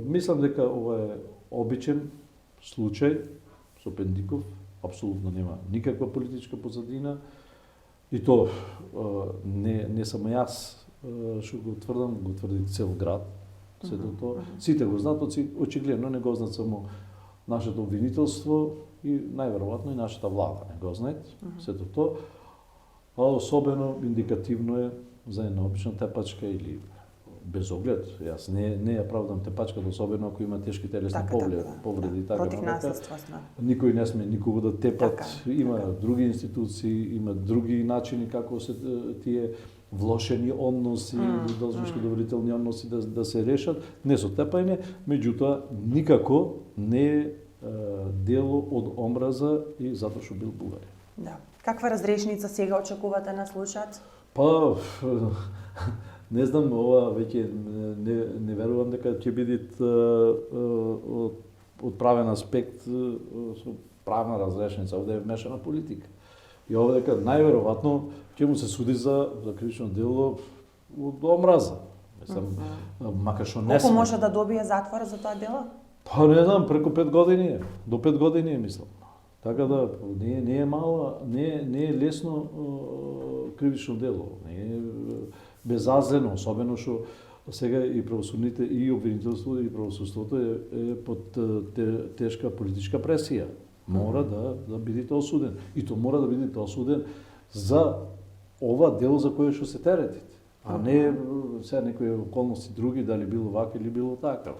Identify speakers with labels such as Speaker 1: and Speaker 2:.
Speaker 1: мислам дека ова е обичен случај со Пендиков, апсолутно нема никаква политичка позадина, и то не само јас што го тврдам, го тврди цел град, сето тоа. Сите го знаат, очигледно не го знаат само нашето обвинителство и најверојатно и нашата влада не го знаат, сето тоа. А особено индикативно е за една обична тепачка или без оглед. Јас не ја правдам тепачката, особено ако има тешки телесни повреди и така.
Speaker 2: Против насилство сме.
Speaker 1: Никој не сме никого да тепат. Има
Speaker 2: така.
Speaker 1: други институции, има други начини како се тие влошени односи, должнички доверителни односи да се решат, не со тепање, меѓутоа никако не е дело од омраза и затоа што бил бугарин.
Speaker 2: Да. Каква разрешница сега очекувате на случајот?
Speaker 1: Па не знам, ова веќе не верувам дека ќе биде од правен аспект со правна разрешница, овде е вмешана политика. И ова дека најверојатно ќе му се суди за кривично дело од омраза. Мислам, макар што не
Speaker 2: Колку може да добие затвор за тоа дело?
Speaker 1: Па не знам, преку 5 години е. До 5 години е, мислам. Така да не е мало, не е лесно кривично дело. Не е безазлено, особено што сега и правосудните и обвинителството и правосудството е под тешка политичка пресија. Мора да бидете осуден. И то мора да бидете осуден за ова дело за кое што се теретите. А не сега некои околности други, дали било вака или било така.